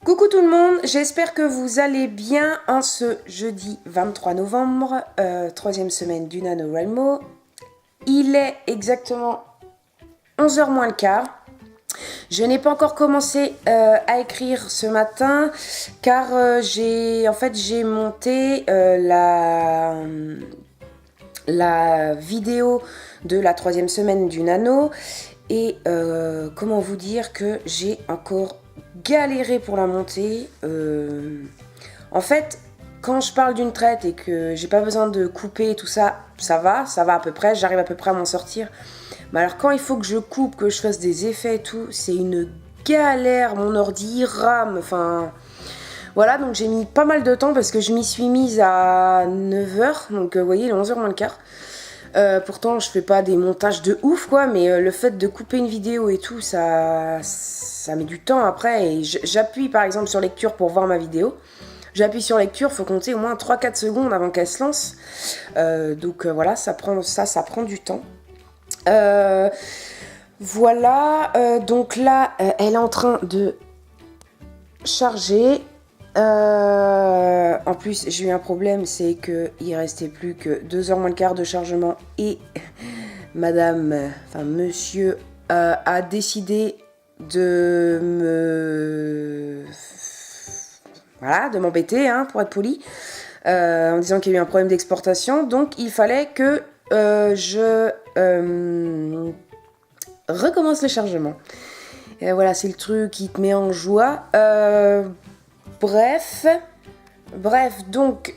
Coucou tout le monde, j'espère que vous allez bien en ce jeudi 23 novembre, troisième semaine du NaNoWriMo. Il est exactement 11h moins le quart. Je n'ai pas encore commencé à écrire ce matin car j'ai monté la vidéo de la troisième semaine du Nano et comment vous dire que j'ai encore galéré pour la monter. En fait, quand je parle d'une traite et que j'ai pas besoin de couper tout ça, ça va à peu près, j'arrive à peu près à m'en sortir. Mais alors quand il faut que je coupe, que je fasse des effets et tout, c'est une galère, mon ordi rame, enfin... Voilà, donc j'ai mis pas mal de temps parce que je m'y suis mise à 9h, donc vous voyez, il est 11h moins le quart. Pourtant, je fais pas des montages de ouf, quoi, mais le fait de couper une vidéo et tout, ça met du temps après. Et j'appuie par exemple sur lecture pour voir ma vidéo. J'appuie sur lecture, faut compter au moins 3-4 secondes avant qu'elle se lance. Voilà, ça prend du temps. Voilà, donc là, elle est en train de charger. En plus, j'ai eu un problème, c'est qu'il restait plus que 2h moins le quart de chargement et monsieur a décidé de m'embêter, pour être poli, en disant qu'il y a eu un problème d'exportation. Donc, il fallait que je recommence le chargement. Et voilà, c'est le truc qui te met en joie. Bref, donc,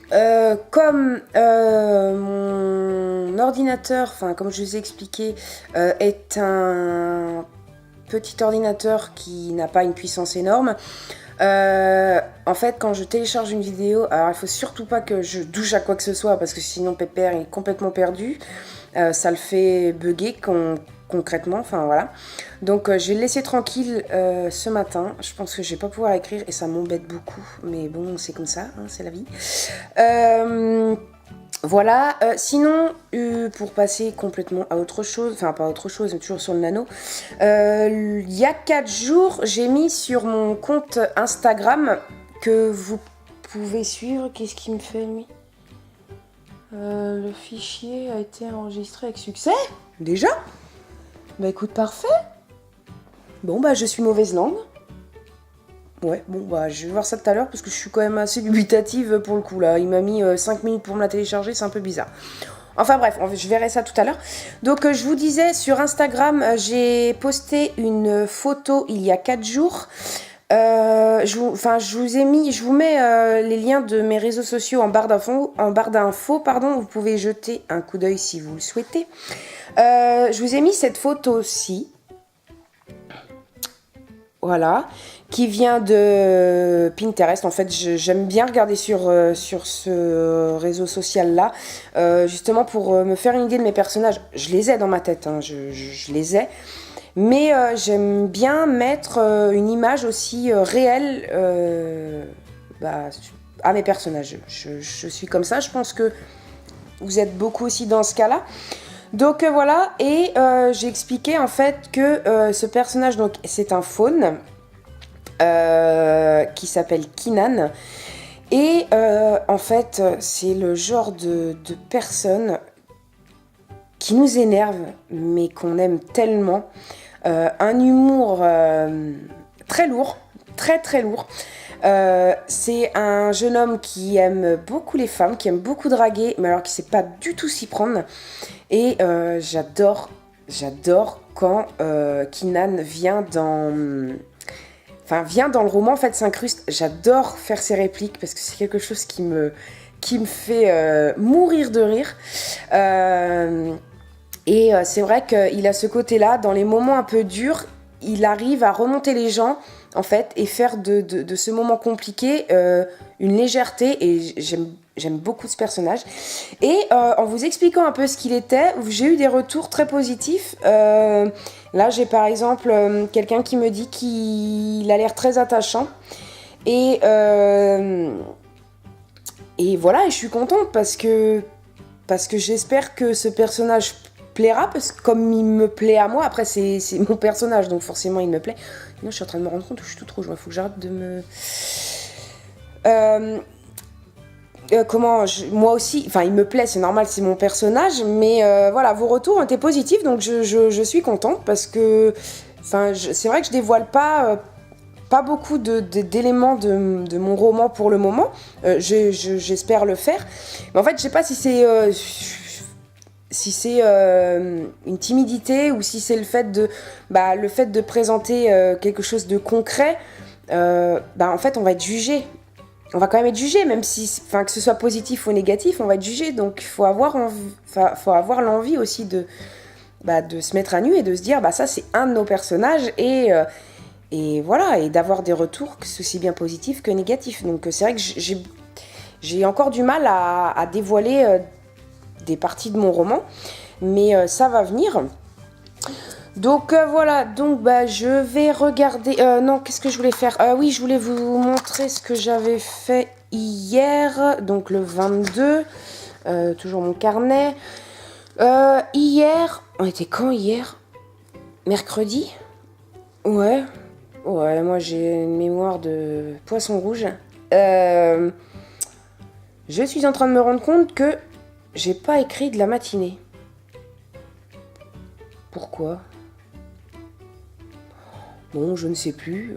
comme mon ordinateur, comme je vous ai expliqué, est un petit ordinateur qui n'a pas une puissance énorme, en fait, quand je télécharge une vidéo, alors il faut surtout pas que je touche à quoi que ce soit, parce que sinon Pépère est complètement perdu, ça le fait bugger concrètement, voilà. Donc je vais le laisser tranquille ce matin. Je pense que je vais pas pouvoir écrire et ça m'embête beaucoup, mais bon, c'est comme ça, c'est la vie. Voilà, sinon, pour passer complètement à autre chose, enfin pas autre chose, mais toujours sur le Nano, il y a 4 jours, j'ai mis sur mon compte Instagram que vous pouvez suivre. Qu'est-ce qu'il me fait, lui ? Le fichier a été enregistré avec succès ? Déjà ? Bah écoute, parfait. Bon, je suis mauvaise langue. Ouais, je vais voir ça tout à l'heure parce que je suis quand même assez dubitative pour le coup là. Il m'a mis 5 minutes pour me la télécharger, c'est un peu bizarre. Enfin bref, je verrai ça tout à l'heure. Donc je vous disais, sur Instagram, j'ai posté une photo il y a 4 jours. Je vous mets les liens de mes réseaux sociaux en barre d'infos, vous pouvez jeter un coup d'œil si vous le souhaitez. Je vous ai mis cette photo-ci. Voilà, qui vient de Pinterest. En fait, j'aime bien regarder sur ce réseau social-là, justement pour me faire une idée de mes personnages. Je les ai dans ma tête, je les ai. Mais j'aime bien mettre une image aussi réelle à mes personnages. Je suis comme ça, je pense que vous êtes beaucoup aussi dans ce cas-là. Donc voilà, et j'ai expliqué en fait que ce personnage, donc c'est un faune qui s'appelle Kinan. Et en fait, c'est le genre de personne qui nous énerve, mais qu'on aime tellement. Un humour très lourd, très très lourd. C'est un jeune homme qui aime beaucoup les femmes, qui aime beaucoup draguer, mais alors qui sait pas du tout s'y prendre. Et j'adore quand Kinan vient dans le roman, en fait, s'incruste. J'adore faire ses répliques parce que c'est quelque chose qui me fait mourir de rire. Et c'est vrai qu'il a ce côté-là, dans les moments un peu durs, il arrive à remonter les gens, en fait, et faire de ce moment compliqué une légèreté, et j'aime beaucoup ce personnage. Et en vous expliquant un peu ce qu'il était, j'ai eu des retours très positifs. Là, j'ai par exemple quelqu'un qui me dit qu'il a l'air très attachant. Et voilà, et je suis contente parce que j'espère que ce personnage plaira, parce que comme il me plaît à moi, après c'est mon personnage, donc forcément il me plaît. Non, je suis en train de me rendre compte que je suis toute rouge, il faut que j'arrête de me... moi aussi, enfin il me plaît, c'est normal, c'est mon personnage, mais voilà, vos retours ont été positifs, donc je suis contente, parce que c'est vrai que je dévoile pas beaucoup d'éléments de mon roman pour le moment. J'espère le faire, mais en fait je sais pas si c'est une timidité, ou si c'est le fait de présenter quelque chose de concret. En fait on va être jugé. On va quand même être jugé, même si, que ce soit positif ou négatif, on va être jugé. Donc il faut avoir l'envie aussi de se mettre à nu et de se dire ça c'est un de nos personnages, et voilà, et d'avoir des retours aussi bien positifs que négatifs. Donc c'est vrai que j'ai encore du mal à dévoiler des parties de mon roman, mais ça va venir. Donc voilà, donc je vais regarder... non, qu'est-ce que je voulais faire? Oui, je voulais vous montrer ce que j'avais fait hier, donc le 22, toujours mon carnet. Hier, on était quand hier? Mercredi? Ouais, moi j'ai une mémoire de poisson rouge. Je suis en train de me rendre compte que j'ai pas écrit de la matinée. Pourquoi? Bon, je ne sais plus.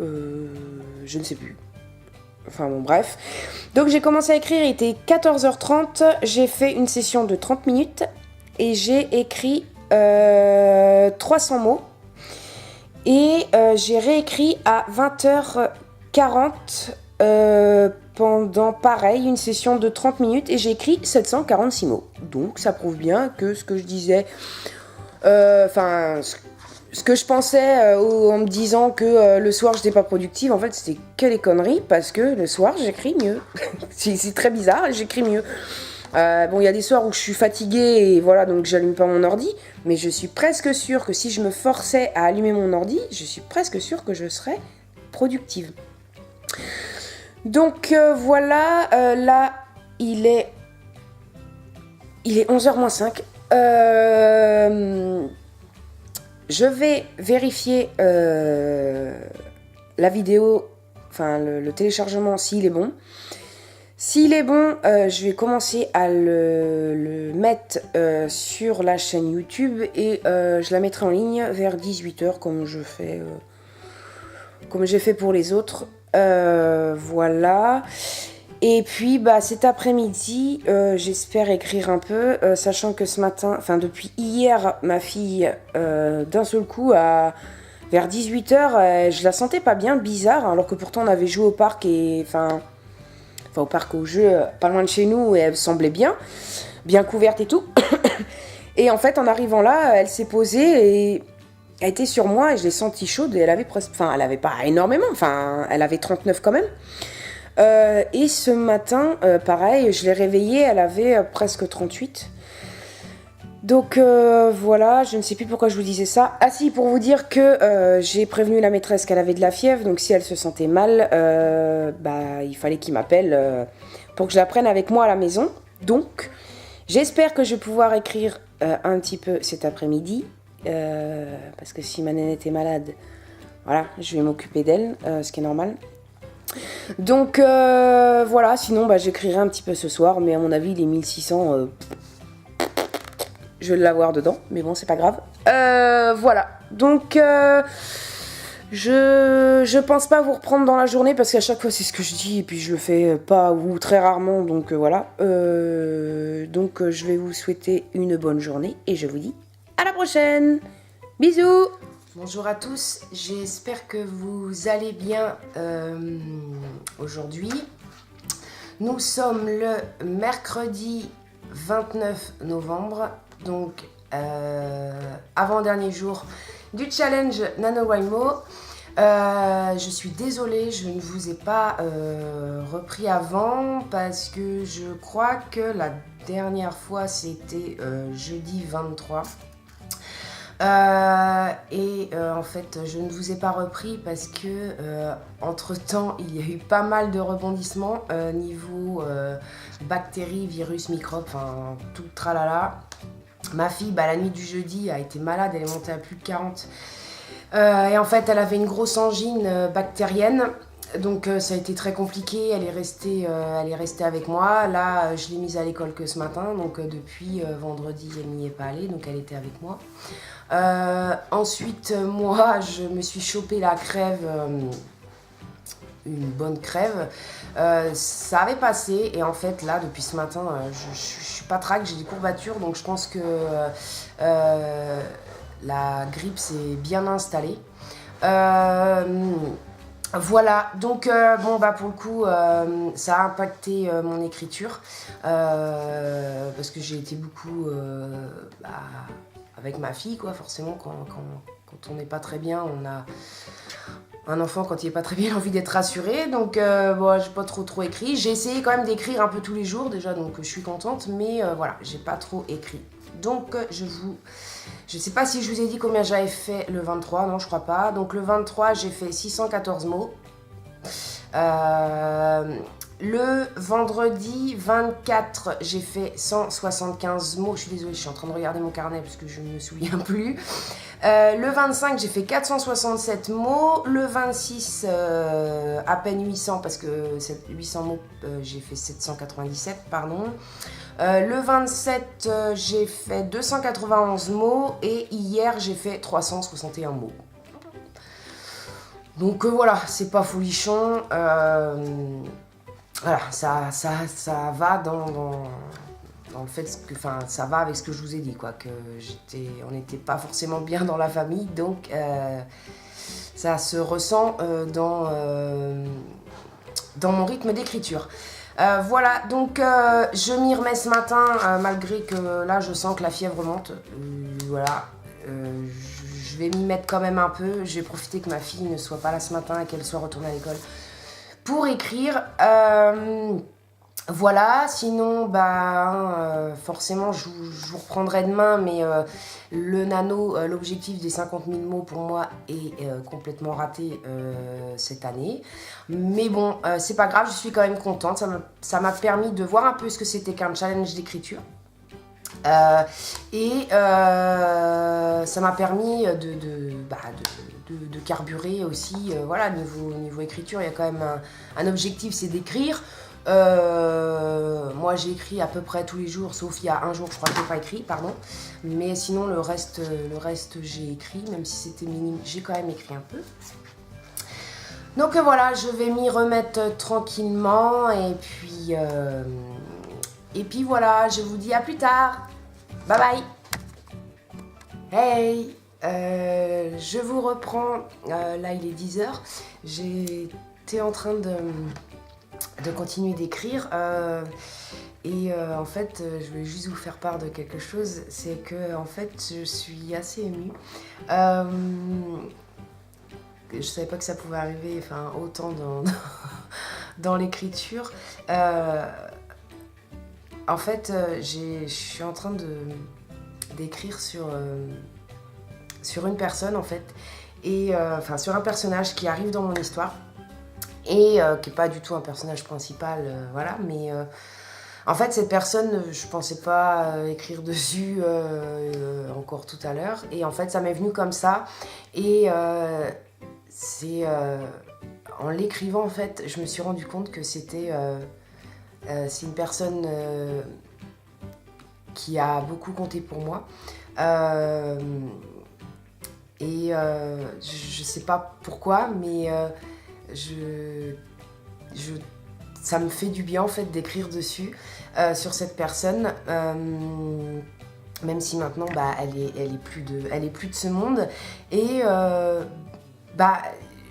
Enfin bon, bref. Donc j'ai commencé à écrire, il était 14h30. J'ai fait une session de 30 minutes. Et j'ai écrit 300 mots. Et j'ai réécrit à 20h40 pendant, pareil, une session de 30 minutes. Et j'ai écrit 746 mots. Donc ça prouve bien que ce que je disais... ce que je pensais en me disant que le soir j'étais pas productive, en fait c'était que des conneries, parce que le soir j'écris mieux. C'est très bizarre, j'écris mieux. Bon, il y a des soirs où je suis fatiguée et voilà, donc j'allume pas mon ordi, mais je suis presque sûre que si je me forçais à allumer mon ordi, je suis presque sûre que je serais productive. Donc voilà, là il est 11h moins 5. Je vais vérifier la vidéo, le téléchargement, s'il est bon. S'il est bon, je vais commencer à le mettre sur la chaîne YouTube, et je la mettrai en ligne vers 18h comme j'ai fait pour les autres. Voilà. Et puis cet après-midi, j'espère écrire un peu, sachant que ce matin, depuis hier, ma fille, d'un seul coup, vers 18h, je la sentais pas bien, bizarre, alors que pourtant on avait joué au parc, au parc au jeu, pas loin de chez nous, et elle semblait bien couverte et tout. Et en fait, en arrivant là, elle s'est posée et elle était sur moi, et je l'ai sentie chaude, et elle avait elle avait pas énormément, elle avait 39 quand même. Et ce matin, pareil, je l'ai réveillée, elle avait presque 38. Donc voilà, je ne sais plus pourquoi je vous disais ça. Ah si, pour vous dire que j'ai prévenu la maîtresse qu'elle avait de la fièvre, donc si elle se sentait mal, il fallait qu'il m'appelle pour que je la prenne avec moi à la maison. Donc, j'espère que je vais pouvoir écrire un petit peu cet après-midi, parce que si ma nénette est malade, voilà, je vais m'occuper d'elle, ce qui est normal. Donc voilà, sinon j'écrirai un petit peu ce soir, mais à mon avis les 1600, je vais l'avoir dedans, mais bon c'est pas grave. Voilà, donc je pense pas vous reprendre dans la journée, parce qu'à chaque fois c'est ce que je dis, et puis je le fais pas ou très rarement, donc voilà. Donc je vais vous souhaiter une bonne journée, et je vous dis à la prochaine. Bisous. Bonjour à tous, j'espère que vous allez bien aujourd'hui. Nous sommes le mercredi 29 novembre, donc avant-dernier jour du challenge NaNoWriMo. Je suis désolée, je ne vous ai pas repris avant, parce que je crois que la dernière fois c'était jeudi 23. En fait je ne vous ai pas repris parce que entre temps il y a eu pas mal de rebondissements niveau bactéries, virus, microbes, tout tralala. Ma fille, la nuit du jeudi, a été malade, elle est montée à plus de 40. Et en fait, elle avait une grosse angine bactérienne. Donc ça a été très compliqué, elle est restée avec moi. Là, je l'ai mise à l'école que ce matin, donc depuis vendredi, elle n'y est pas allée, donc elle était avec moi. Ensuite, moi, je me suis chopé la crève, une bonne crève. Ça avait passé, et en fait, là, depuis ce matin, je suis pas traque, j'ai des courbatures, donc je pense que la grippe s'est bien installée. Voilà, donc pour le coup, ça a impacté mon écriture parce que j'ai été beaucoup avec ma fille, quoi. Forcément, quand on n'est pas très bien, on a un enfant, quand il n'est pas très bien, il a envie d'être rassuré. Donc, j'ai pas trop écrit. J'ai essayé quand même d'écrire un peu tous les jours déjà, donc je suis contente, mais voilà, j'ai pas trop écrit. Donc, je sais pas si je vous ai dit combien j'avais fait le 23, non, je crois pas. Donc, le 23, j'ai fait 614 mots. Le vendredi 24, j'ai fait 175 mots. Je suis désolée, je suis en train de regarder mon carnet parce que je ne me souviens plus. Le 25, j'ai fait 467 mots. Le 26, à peine 800 parce que 800 mots, j'ai fait 797, pardon. Le 27, j'ai fait 291 mots et hier, j'ai fait 361 mots. Donc voilà, c'est pas folichon. Voilà, ça va dans le fait que, enfin, ça va avec ce que je vous ai dit, quoi, que on n'était pas forcément bien dans la famille, donc ça se ressent dans mon rythme d'écriture. Voilà, donc je m'y remets ce matin, malgré que là je sens que la fièvre monte. Voilà, je vais m'y mettre quand même un peu. Je vais profiter que ma fille ne soit pas là ce matin et qu'elle soit retournée à l'école pour écrire. Voilà, sinon, forcément, je vous reprendrai demain, mais le nano, l'objectif des 50 000 mots pour moi est complètement raté cette année. Mais bon, c'est pas grave, je suis quand même contente. Ça m'a permis de voir un peu ce que c'était qu'un challenge d'écriture. Ça m'a permis de carburer aussi. Voilà, niveau écriture, il y a quand même un objectif, c'est d'écrire. Moi j'ai écrit à peu près tous les jours, sauf il y a un jour je crois que j'ai pas écrit, pardon. Mais sinon le reste j'ai écrit, même si c'était minime, j'ai quand même écrit un peu. Donc voilà, je vais m'y remettre tranquillement et puis voilà, je vous dis à plus tard. Bye bye. Hey, je vous reprends. Là il est 10h. J'étais en train de continuer d'écrire en fait je voulais juste vous faire part de quelque chose, c'est que en fait je suis assez émue. Je savais pas que ça pouvait arriver, enfin autant dans l'écriture. En fait je suis en train d'écrire sur une personne en fait, et sur un personnage qui arrive dans mon histoire et qui n'est pas du tout un personnage principal, voilà, mais en fait cette personne, je pensais pas écrire dessus encore tout à l'heure, et en fait ça m'est venu comme ça, et c'est en l'écrivant en fait, je me suis rendu compte que c'est une personne qui a beaucoup compté pour moi, et je sais pas pourquoi, mais ça me fait du bien en fait d'écrire dessus, sur cette personne, même si maintenant elle est plus de ce monde, et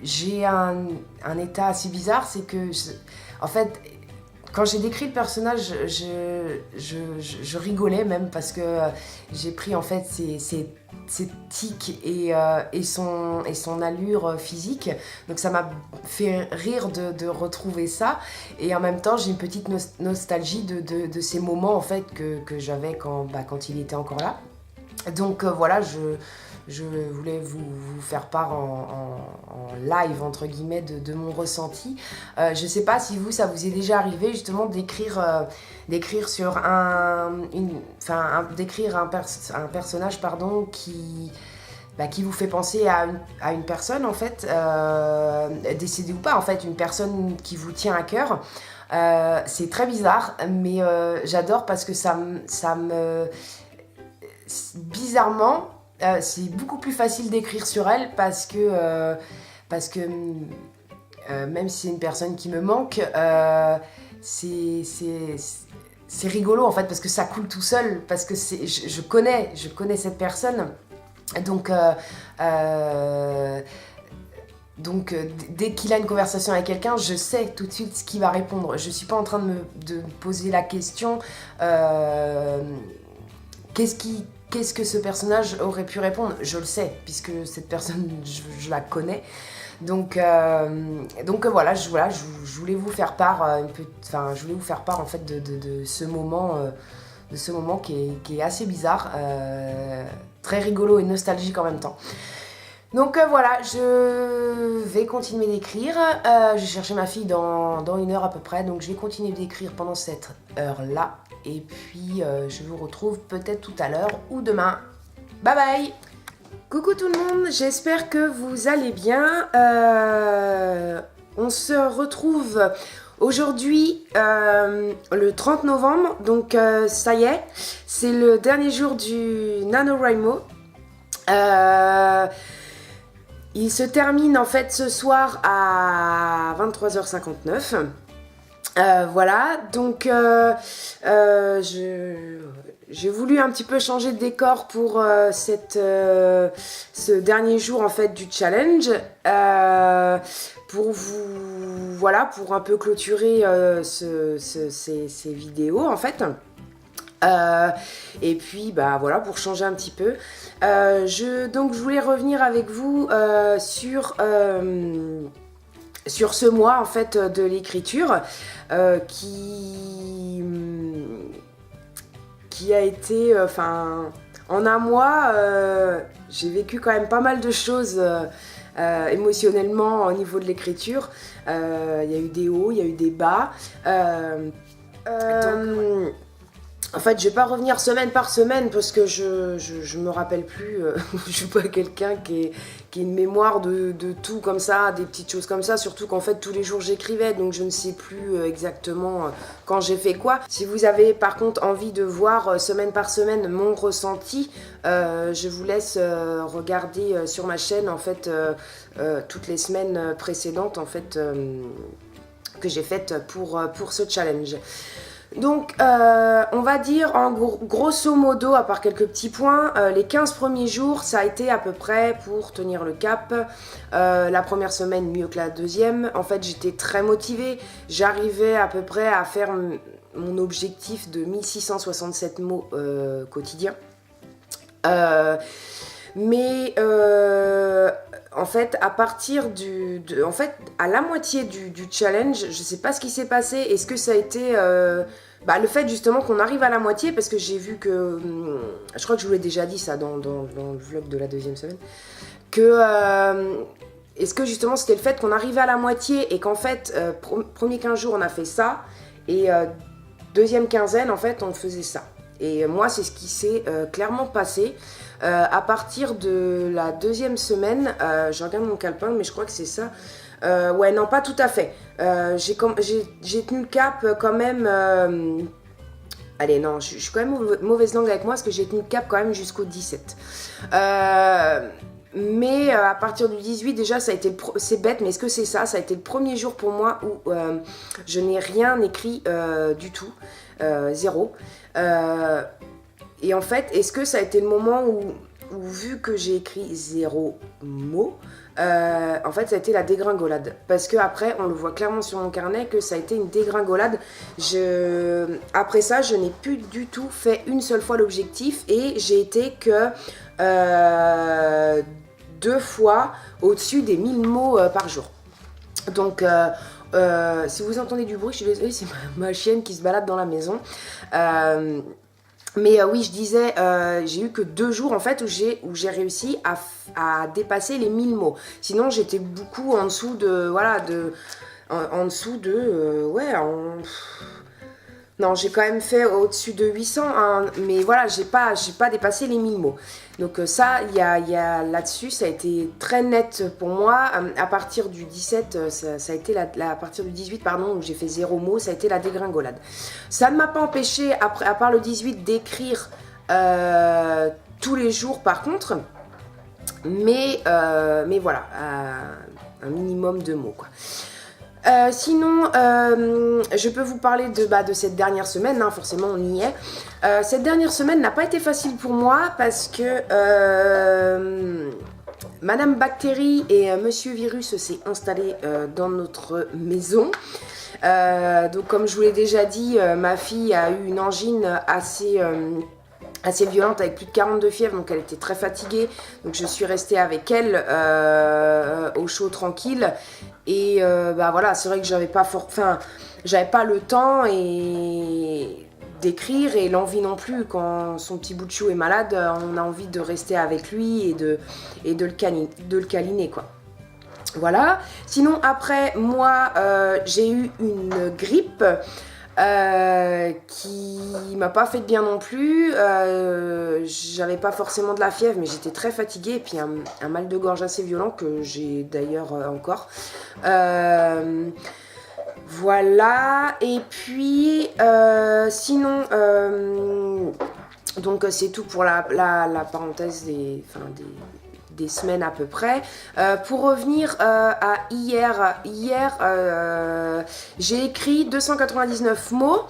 j'ai un état assez bizarre, c'est que en fait quand j'ai décrit le personnage, je rigolais même, parce que j'ai pris en fait ses tics et son allure physique. Donc ça m'a fait rire de retrouver ça. Et en même temps, j'ai une petite nostalgie de ces moments en fait que j'avais quand il était encore là. Donc voilà, je voulais vous faire part en live, entre guillemets, de mon ressenti. Je ne sais pas si ça vous est déjà arrivé justement d'écrire sur d'écrire un personnage, pardon, qui vous fait penser à une personne, en fait, décédée ou pas, en fait, une personne qui vous tient à cœur. C'est très bizarre, mais j'adore parce que bizarrement, c'est beaucoup plus facile d'écrire sur elle parce que même si c'est une personne qui me manque, c'est rigolo en fait parce que ça coule tout seul, parce que je connais cette personne, donc dès qu'il a une conversation avec quelqu'un, je sais tout de suite ce qu'il va répondre. Je suis pas en train de me poser la question qu'est-ce que ce personnage aurait pu répondre. Je le sais puisque cette personne je la connais. Donc voilà, je voulais vous faire part je voulais vous faire part en fait de ce moment qui est assez bizarre, très rigolo et nostalgique en même temps. Donc voilà, je vais continuer d'écrire. J'ai cherché ma fille dans 1 heure à peu près, donc je vais continuer d'écrire pendant cette heure-là. Et puis je vous retrouve peut-être tout à l'heure ou demain. Bye bye! Coucou tout le monde, j'espère que vous allez bien. On se retrouve aujourd'hui le 30 novembre, donc ça y est, c'est le dernier jour du NaNoWriMo. Il se termine en fait ce soir à 23h59. Voilà, donc j'ai voulu un petit peu changer de décor pour ce dernier jour en fait du challenge, pour un peu clôturer ces vidéos en fait. Et puis voilà, pour changer un petit peu, donc je voulais revenir avec vous sur ce mois en fait de l'écriture, qui a été, en un mois, j'ai vécu quand même pas mal de choses émotionnellement au niveau de l'écriture. Il y a eu des hauts, il y a eu des bas. En fait, je vais pas revenir semaine par semaine parce que je me rappelle plus. Je suis pas quelqu'un qui a une mémoire de tout comme ça, des petites choses comme ça. Surtout qu'en fait, tous les jours j'écrivais, donc je ne sais plus exactement quand j'ai fait quoi. Si vous avez par contre envie de voir semaine par semaine mon ressenti, je vous laisse regarder sur ma chaîne en fait toutes les semaines précédentes en fait que j'ai faites pour ce challenge. Donc, on va dire en grosso modo, à part quelques petits points, les 15 premiers jours, ça a été à peu près pour tenir le cap. La première semaine, mieux que la deuxième. En fait, j'étais très motivée. J'arrivais à peu près à faire mon objectif de 1667 mots quotidiens. Mais en fait, à partir à la moitié du challenge, je sais pas ce qui s'est passé. Est-ce que ça a été le fait justement qu'on arrive à la moitié, parce que j'ai vu que, je crois que je vous l'ai déjà dit ça dans le vlog de la deuxième semaine, que est-ce que justement c'était le fait qu'on arrivait à la moitié et qu'en fait, premier 15 jours on a fait ça, et deuxième quinzaine en fait on faisait ça. Et moi c'est ce qui s'est clairement passé. À partir de la deuxième semaine, je regarde mon calepin, mais je crois que c'est ça. Ouais, non, pas tout à fait. J'ai tenu le cap quand même. Allez, non, je suis quand même mauvaise langue avec moi parce que j'ai tenu le cap quand même jusqu'au 17. Mais à partir du 18, déjà, ça a été c'est bête, mais est-ce que c'est ça? Ça a été le premier jour pour moi où je n'ai rien écrit du tout. Zéro. Et en fait, est-ce que ça a été le moment où vu que j'ai écrit 0 mot, en fait, ça a été la dégringolade. Parce que après, on le voit clairement sur mon carnet que ça a été une dégringolade. Après ça, je n'ai plus du tout fait une seule fois l'objectif et j'ai été que 2 fois au-dessus des 1000 mots par jour. Donc, si vous entendez du bruit, je suis désolée, c'est ma chienne qui se balade dans la maison. Mais oui, je disais, j'ai eu que 2 jours en fait où j'ai réussi à dépasser les 1000 mots. Sinon, j'étais beaucoup en dessous de, voilà, en dessous de, ouais, non, j'ai quand même fait au-dessus de 800, hein, mais voilà, j'ai pas dépassé les 1000 mots. Donc ça, là-dessus, ça a été très net pour moi. À partir du 17, ça a été à partir du 18, pardon, où j'ai fait 0 mots, ça a été la dégringolade. Ça ne m'a pas empêché, après, à part le 18, d'écrire tous les jours par contre, mais voilà, un minimum de mots, quoi. Sinon, je peux vous parler de cette dernière semaine, hein, forcément on y est. Cette dernière semaine n'a pas été facile pour moi parce que Madame Bactérie et Monsieur Virus s'est installé dans notre maison. Donc comme je vous l'ai déjà dit, ma fille a eu une angine assez violente avec plus de 42 fièvres, donc elle était très fatiguée, donc je suis restée avec elle au chaud tranquille. Et voilà, c'est vrai que j'avais pas le temps d'écrire et l'envie non plus. Quand son petit bout de chou est malade, on a envie de rester avec lui et de le câliner, quoi. Voilà. Sinon après, moi j'ai eu une grippe qui m'a pas fait de bien non plus. J'avais pas forcément de la fièvre, mais j'étais très fatiguée, et puis un mal de gorge assez violent que j'ai d'ailleurs encore. Voilà, et puis sinon, donc c'est tout pour la parenthèse des semaines à peu près. Pour revenir à hier, j'ai écrit 299 mots.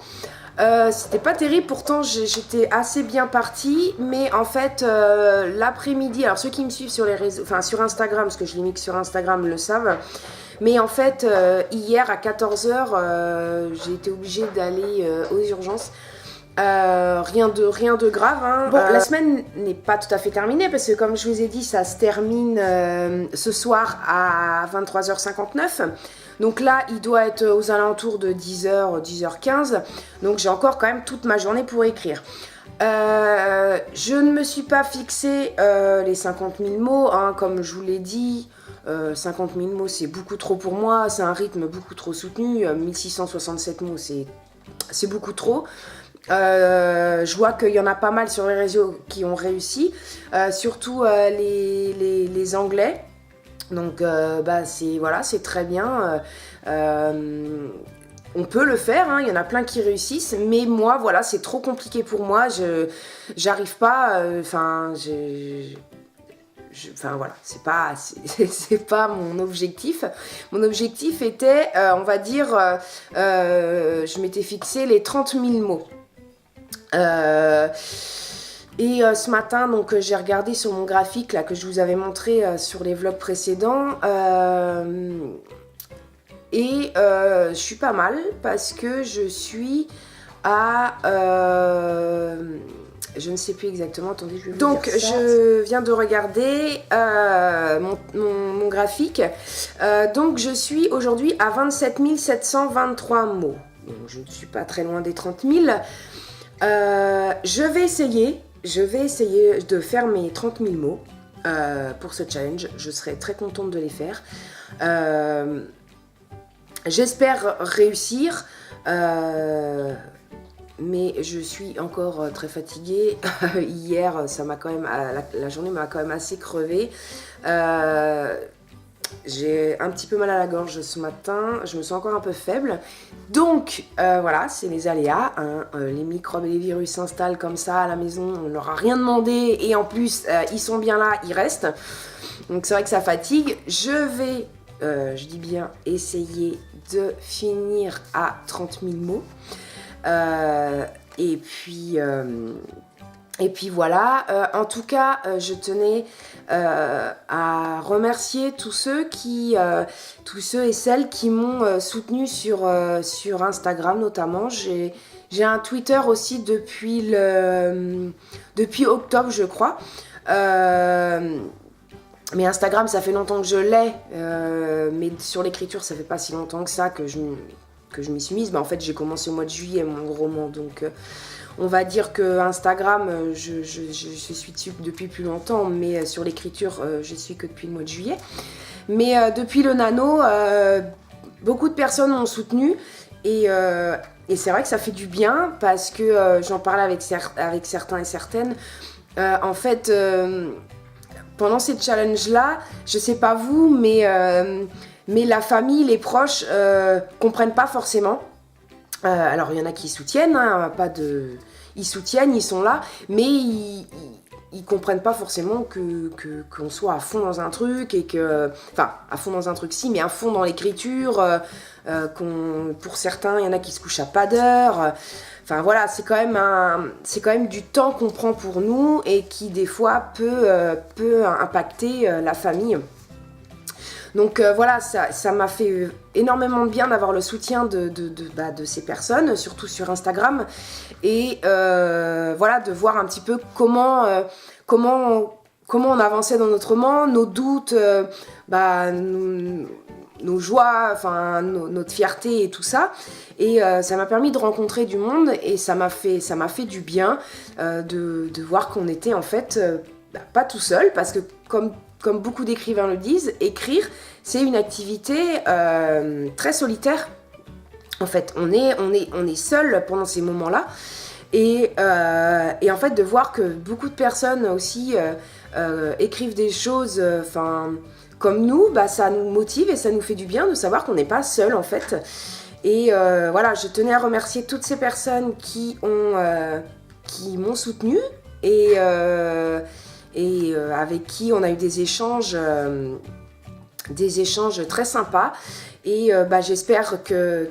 C'était pas terrible, pourtant j'étais assez bien partie, mais en fait l'après-midi, alors ceux qui me suivent sur les réseaux, enfin sur Instagram, parce que je l'ai mis que sur Instagram le savent, mais en fait hier à 14h j'ai été obligée d'aller aux urgences. Rien de grave, hein. Bon, la semaine n'est pas tout à fait terminée parce que comme je vous ai dit, ça se termine ce soir à 23h59. Donc là, il doit être aux alentours de 10h, 10h15. Donc j'ai encore quand même toute ma journée pour écrire. Je ne me suis pas fixé les 50 000 mots, hein, comme je vous l'ai dit. 50 000 mots, c'est beaucoup trop pour moi. C'est un rythme beaucoup trop soutenu. 1667 mots, c'est beaucoup trop. Je vois qu'il y en a pas mal sur les réseaux qui ont réussi, surtout les Anglais. Donc c'est très bien. On peut le faire, hein, il y en a plein qui réussissent, mais moi voilà, c'est trop compliqué pour moi. J'arrive pas. Voilà, c'est pas mon objectif. Mon objectif était, on va dire, je m'étais fixé les 30 000 mots. Ce matin, donc j'ai regardé sur mon graphique là que je vous avais montré sur les vlogs précédents, je suis pas mal parce que je suis à je ne sais plus exactement, attendez, je vais vous dire ça. Je viens de regarder mon graphique. Donc je suis aujourd'hui à 27 723 mots. Donc je ne suis pas très loin des 30 000. Je vais essayer de faire mes 30 000 mots pour ce challenge. Je serai très contente de les faire. J'espère réussir. Mais je suis encore très fatiguée. Hier, ça m'a quand même, la journée m'a quand même assez crevée. J'ai un petit peu mal à la gorge ce matin. Je me sens encore un peu faible. Donc, voilà, c'est les aléas. Hein. Les microbes et les virus s'installent comme ça à la maison. On leur a rien demandé. Et en plus, ils sont bien là, ils restent. Donc, c'est vrai que ça fatigue. Je vais, je dis bien, essayer de finir à 30 000 mots. Et puis voilà, en tout cas, je tenais à remercier tous ceux et celles qui m'ont soutenu sur Instagram notamment. J'ai un Twitter aussi depuis octobre, je crois. Mais Instagram, ça fait longtemps que je l'ai, mais sur l'écriture, ça fait pas si longtemps que ça que je m'y suis mise. En fait, j'ai commencé au mois de juillet mon roman, donc on va dire que Instagram, je suis dessus depuis plus longtemps, mais sur l'écriture, je suis que depuis le mois de juillet. Mais depuis le nano, beaucoup de personnes m'ont soutenue et c'est vrai que ça fait du bien parce que j'en parlais avec certains et certaines. En fait, pendant ces challenges-là, je sais pas vous, mais la famille, les proches comprennent pas forcément. Alors il y en a qui soutiennent, hein, ils soutiennent, ils sont là, mais ils comprennent pas forcément qu'on soit à fond dans un truc et que, enfin, à fond dans un truc si, mais à fond dans l'écriture. Pour certains, il y en a qui se couchent à pas d'heure. Enfin voilà, c'est quand même du temps qu'on prend pour nous et qui des fois peut impacter la famille. Donc voilà, ça m'a fait énormément de bien d'avoir le soutien de ces personnes, surtout sur Instagram, et voilà, de voir un petit peu comment on avançait dans notre roman, nos doutes, nos joies, enfin notre fierté et tout ça. Et ça m'a permis de rencontrer du monde et ça m'a fait du bien de voir qu'on était en fait pas tout seul, parce que comme beaucoup d'écrivains le disent, écrire, c'est une activité très solitaire. En fait, on est seul pendant ces moments-là. Et en fait, de voir que beaucoup de personnes aussi écrivent des choses comme nous, ça nous motive et ça nous fait du bien de savoir qu'on n'est pas seul, en fait. Et voilà, je tenais à remercier toutes ces personnes qui m'ont soutenue et avec qui on a eu des échanges très sympas. Et j'espère que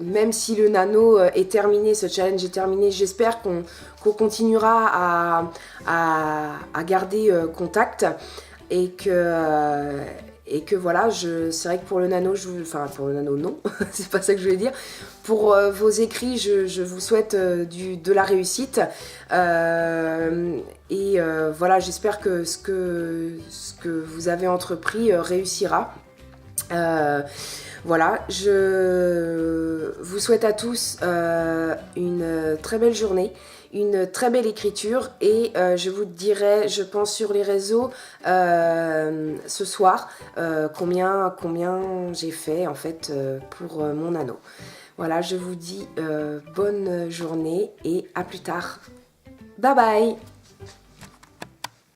même si le nano est terminé, ce challenge est terminé, j'espère qu'on continuera à garder contact et que voilà, c'est vrai que pour le nano, pour le nano non, c'est pas ça que je voulais dire. Pour vos écrits, je vous souhaite de la réussite. Voilà, j'espère que ce que vous avez entrepris réussira. Voilà, je vous souhaite à tous une très belle journée, une très belle écriture et je vous dirai, je pense sur les réseaux ce soir combien j'ai fait en fait pour mon anneau. Voilà, je vous dis bonne journée et à plus tard. Bye bye!